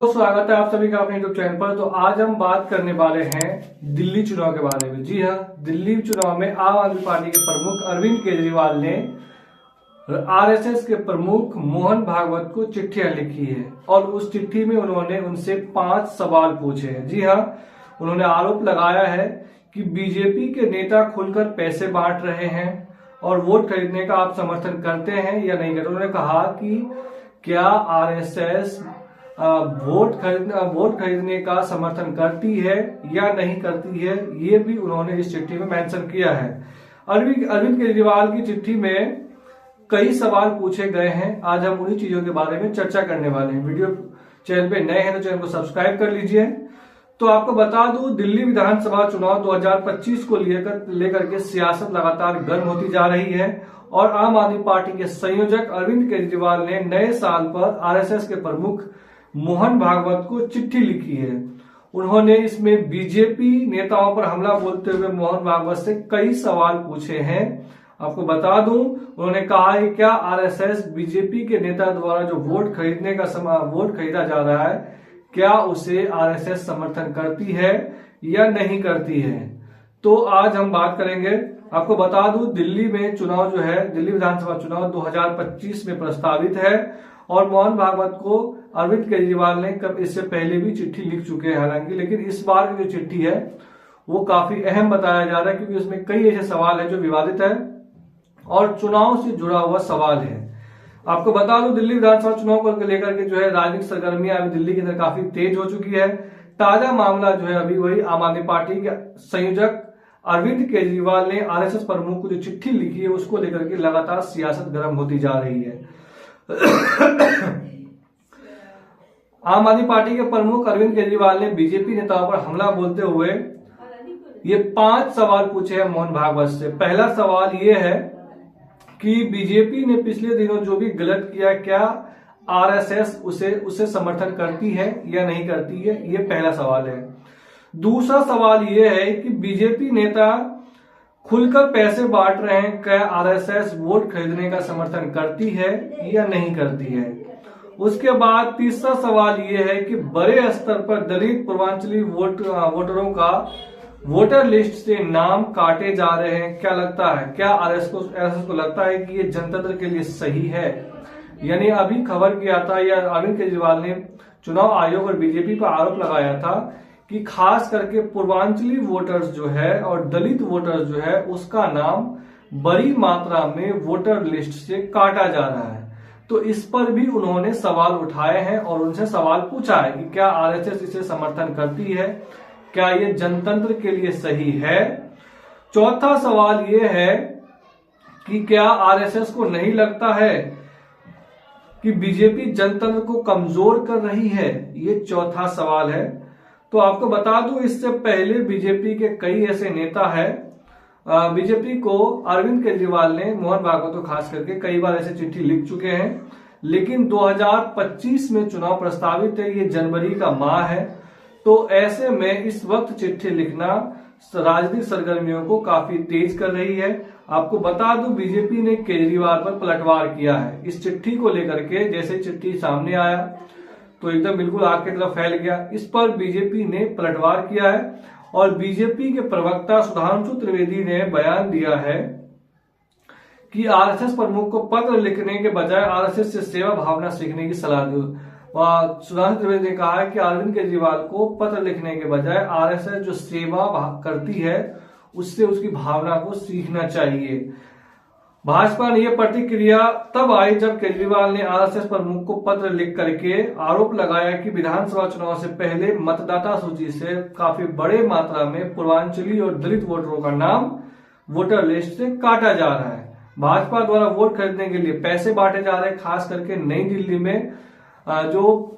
तो स्वागत है आप सभी का अपने यूट्यूब चैनल पर। तो आज हम बात करने वाले हैं दिल्ली चुनाव के बारे में। जी हाँ, दिल्ली चुनाव में आम आदमी पार्टी के प्रमुख अरविंद केजरीवाल ने आरएसएस के प्रमुख मोहन भागवत को चिट्ठियां लिखी है और उस चिट्ठी में उन्होंने उनसे 5 सवाल पूछे हैं। जी हाँ, उन्होंने आरोप लगाया है कि बीजेपी के नेता खुलकर पैसे बांट रहे हैं और वोट खरीदने का आप समर्थन करते हैं या नहीं करते। उन्होंने कहा कि क्या आरएसएस वोट खरीदने का समर्थन करती है या नहीं करती है, ये भी उन्होंने इस चिट्ठी में मेंशन किया है। अरविंद केजरीवाल की चिट्ठी में कई सवाल पूछे गए हैं। आज हम उन्हीं चीजों के बारे में चर्चा करने वाले हैं। वीडियो चैनल पे नए हैं तो चैनल को सब्सक्राइब कर लीजिए। तो आपको बता दूं, दिल्ली विधानसभा चुनाव 2025 को लेकर के सियासत लगातार गर्म होती जा रही है और आम आदमी पार्टी के संयोजक अरविंद केजरीवाल ने नए साल पर आरएसएस के प्रमुख मोहन भागवत को चिट्ठी लिखी है। उन्होंने इसमें बीजेपी नेताओं पर हमला बोलते हुए मोहन भागवत से कई सवाल पूछे हैं। आपको बता दूं, उन्होंने कहा है कि क्या आरएसएस बीजेपी के नेता द्वारा जो वोट खरीदा जा रहा है, क्या उसे आरएसएस समर्थन करती है या नहीं करती है। तो आज हम बात करेंगे। आपको बता दूं, दिल्ली में चुनाव जो है, दिल्ली विधानसभा चुनाव 2025 में प्रस्तावित है और मोहन भागवत को अरविंद केजरीवाल ने कब इससे पहले भी चिट्ठी लिख चुके हैं हालांकि, लेकिन इस बार की जो चिट्ठी है वो काफी अहम बताया जा रहा है क्योंकि उसमें कई ऐसे सवाल है जो विवादित है और चुनाव से जुड़ा हुआ सवाल है। आपको बता दूं, दिल्ली विधानसभा चुनाव को लेकर के जो है राजनीतिक सरगर्मियां अभी दिल्ली के अंदर काफी तेज हो चुकी है। ताजा मामला जो है अभी वही आम आदमी पार्टी के संयोजक अरविंद केजरीवाल ने आरएसएस प्रमुख को जो चिट्ठी लिखी है उसको लेकर के लगातार सियासत गर्म होती जा रही है। आम आदमी पार्टी के प्रमुख अरविंद केजरीवाल ने बीजेपी नेताओं पर हमला बोलते हुए ये 5 सवाल पूछे हैं मोहन भागवत से। पहला सवाल ये है कि बीजेपी ने पिछले दिनों जो भी गलत किया, क्या आरएसएस उसे समर्थन करती है या नहीं करती है, ये पहला सवाल है। दूसरा सवाल ये है कि बीजेपी नेता खुलकर पैसे बांट रहे हैं, क्या आरएसएस वोट खरीदने का समर्थन करती है या नहीं करती है। उसके बाद तीसरा सवाल यह है कि बड़े स्तर पर दलित पूर्वांचली वोटरों का वोटर लिस्ट से नाम काटे जा रहे हैं। क्या लगता है, क्या आरएसएस को लगता है कि ये जनतंत्र के लिए सही है। यानी अभी खबर किया था या अरविंद केजरीवाल ने चुनाव आयोग और बीजेपी पर आरोप लगाया था कि खास करके पूर्वांचली वोटर्स जो है और दलित वोटर्स जो है उसका नाम बड़ी मात्रा में वोटर लिस्ट से काटा जा रहा है। तो इस पर भी उन्होंने सवाल उठाए हैं और उनसे सवाल पूछा है कि क्या आरएसएस इसे समर्थन करती है, क्या ये जनतंत्र के लिए सही है। चौथा सवाल ये है कि क्या आरएसएस को नहीं लगता है कि बीजेपी जनतंत्र को कमजोर कर रही है, ये चौथा सवाल है। तो आपको बता दूं, इससे पहले बीजेपी के कई ऐसे नेता हैं, बीजेपी को अरविंद केजरीवाल ने मोहन भागवत को खास करके कई बार ऐसे चिट्ठी लिख चुके हैं, लेकिन 2025 में चुनाव प्रस्तावित है, ये जनवरी का माह है। तो ऐसे में इस वक्त चिट्ठी लिखना राजनीतिक सरगर्मियों को काफी तेज कर रही है। आपको बता दूं, बीजेपी ने केजरीवाल पर पलटवार किया है इस चिट्ठी को लेकर के। जैसे चिट्ठी सामने आया तो एकदम बिल्कुल आग की तरफ फैल गया। इस पर बीजेपी ने पलटवार किया है और बीजेपी के प्रवक्ता सुधांशु त्रिवेदी ने बयान दिया है कि आरएसएस प्रमुख को पत्र लिखने के बजाय आरएसएस से सेवा भावना सीखने की सलाह दी। सुधांशु त्रिवेदी ने कहा है कि अरविंद केजरीवाल को पत्र लिखने के बजाय आरएसएस जो सेवा करती है उससे उसकी भावना को सीखना चाहिए। भाजपा ने यह प्रतिक्रिया तब आई जब केजरीवाल ने आरएसएस प्रमुख को पत्र लिख करके आरोप लगाया कि विधानसभा चुनाव से पहले मतदाता सूची से काफी बड़े मात्रा में पूर्वांचली और दलित वोटरों का नाम वोटर लिस्ट से काटा जा रहा है। भाजपा द्वारा वोट खरीदने के लिए पैसे बांटे जा रहे हैं। खास करके नई दिल्ली में जो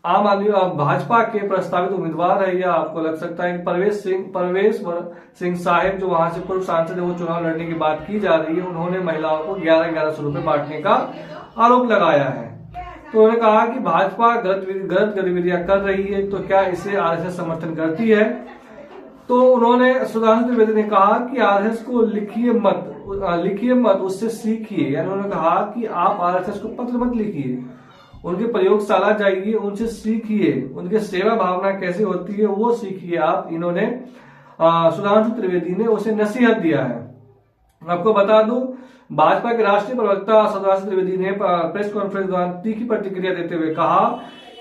आम आदमी भाजपा के प्रस्तावित उम्मीदवार है, या आपको लग सकता है परवेश सिंह साहिब जो वहां से पूर्व सांसद है, वो चुनाव लड़ने की बात की जा रही है। उन्होंने महिलाओं को 1100 रुपए बांटने का आरोप लगाया है। तो उन्होंने कहा कि भाजपा गलत गतिविधियां कर रही है, तो क्या इसे आरएसएस समर्थन करती है। तो उन्होंने सुधांशु त्रिवेदी ने कहा कि आरएसएस को लिखिए मत, उससे सीखिए। यानी उन्होंने कहा कि आप आरएसएस को पत्र मत लिखिए, उनकी प्रयोगशाला जाइए, उनसे सीखिए, उनके सेवा भावना कैसे होती है वो सीखिए आप। इन्होंने सुधांशु त्रिवेदी ने उसे नसीहत दिया है। आपको बता दूं, भाजपा के राष्ट्रीय प्रवक्ता सुधांशु त्रिवेदी ने प्रेस कॉन्फ्रेंस दौरान तीखी प्रतिक्रिया देते हुए कहा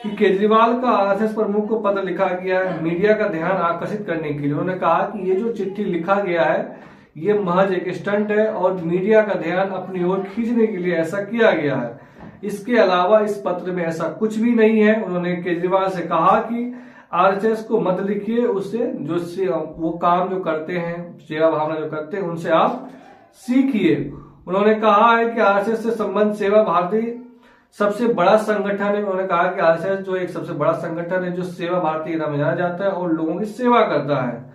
कि केजरीवाल का आरएसएस प्रमुख को पत्र लिखा गया है मीडिया का ध्यान आकर्षित करने के लिए। उन्होंने कहा कि ये जो चिट्ठी लिखा गया है ये महज एक स्टंट है और मीडिया का ध्यान अपनी ओर खींचने के लिए ऐसा किया गया है। इसके अलावा इस पत्र में ऐसा कुछ भी नहीं है। उन्होंने केजरीवाल से कहा कि आरएसएस को मत लिखिए, उससे जो वो काम जो करते हैं, सेवा भावना जो करते हैं, उनसे आप सीखिए। उन्होंने कहा है कि आरएसएस से संबंध सेवा भारती सबसे बड़ा संगठन है। उन्होंने कहा कि आरएसएस जो एक सबसे बड़ा संगठन है जो सेवा भारती के नाम जाना जाता है और लोगों की सेवा करता है,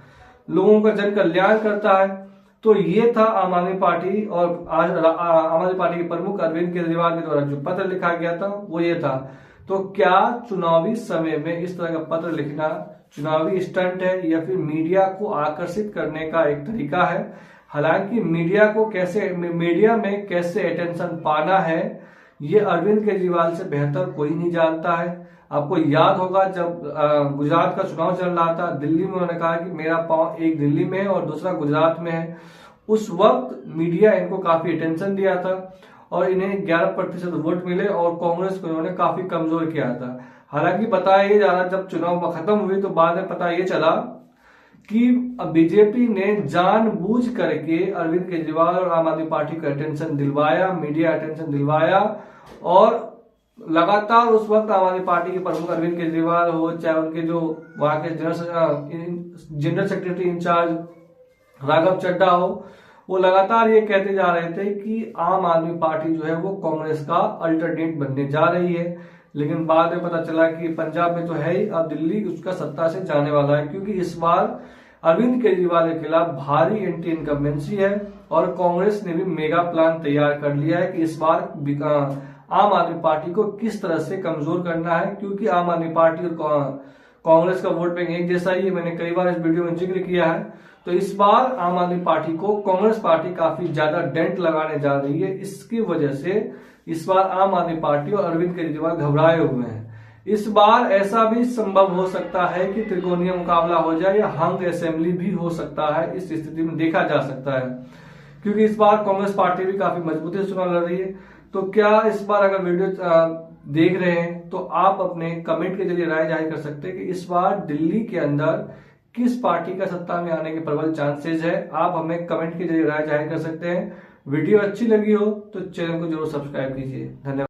लोगों का जन कल्याण करता है। तो ये था आम आदमी पार्टी और आज आम आदमी पार्टी के प्रमुख अरविंद केजरीवाल के द्वारा जो पत्र लिखा गया था वो ये था। तो क्या चुनावी समय में इस तरह का पत्र लिखना चुनावी स्टंट है या फिर मीडिया को आकर्षित करने का एक तरीका है? हालांकि मीडिया में कैसे अटेंशन पाना है ये अरविंद केजरीवाल से बेहतर कोई नहीं जानता है। आपको याद होगा जब गुजरात का चुनाव चल रहा था, दिल्ली में उन्होंने कहा कि मेरा पांव एक दिल्ली में है और दूसरा गुजरात में है। उस वक्त मीडिया इनको काफी अटेंशन दिया था और इन्हें 11% वोट मिले और कांग्रेस को इन्होंने काफी कमजोर किया था। हालांकि बताया ये जा रहा, जब चुनाव खत्म हुई तो बाद में पता ये चला कि बीजेपी ने जानबूझ करके अरविंद केजरीवाल और आम आदमी पार्टी को अटेंशन दिलवाया, मीडिया अटेंशन दिलवाया और लगातार उस वक्त आम आदमी पार्टी के प्रमुख अरविंद केजरीवाल हो, चाहे उनके जो वहां के जनरल सेक्रेटरी इंचार्ज राघव चड्डा हो, वो लगातार ये कहते जा रहे थे कि आम आदमी पार्टी जो है वो कांग्रेस का अल्टरनेट बनने जा रही है। लेकिन बाद में पता चला कि पंजाब में तो है ही, अब दिल्ली उसका सत्ता से जाने वाला है, क्योंकि इस बार अरविंद केजरीवाल के खिलाफ भारी एंटी इनकम्बेंसी है और कांग्रेस ने भी मेगा प्लान तैयार कर लिया है कि इस बार आम आदमी पार्टी को किस तरह से कमजोर करना है। क्योंकि आम आदमी पार्टी और कांग्रेस का वोट बैंक एक जैसा ही है, मैंने कई बार इस वीडियो में जिक्र किया है। तो इस बार आम आदमी पार्टी को कांग्रेस पार्टी काफी ज्यादा डेंट लगाने जा रही है। इसकी वजह से इस बार आम आदमी पार्टी और अरविंद केजरीवाल घबराए हुए हैं। इस बार ऐसा भी संभव हो सकता है कि त्रिकोणीय मुकाबला हो जाए या हंग असेंबली भी हो सकता है। इस स्थिति में देखा जा सकता है, क्योंकि इस बार कांग्रेस पार्टी भी काफी मजबूती से चुनाव लड़ रही है। तो क्या इस बार अगर वीडियो देख रहे हैं तो आप अपने कमेंट के जरिए राय जाहिर कर सकते हैं कि इस बार दिल्ली के अंदर किस पार्टी का सत्ता में आने के प्रबल चांसेस है। आप हमें कमेंट के जरिए राय जाहिर कर सकते हैं। वीडियो अच्छी लगी हो तो चैनल को जरूर सब्सक्राइब कीजिए। धन्यवाद।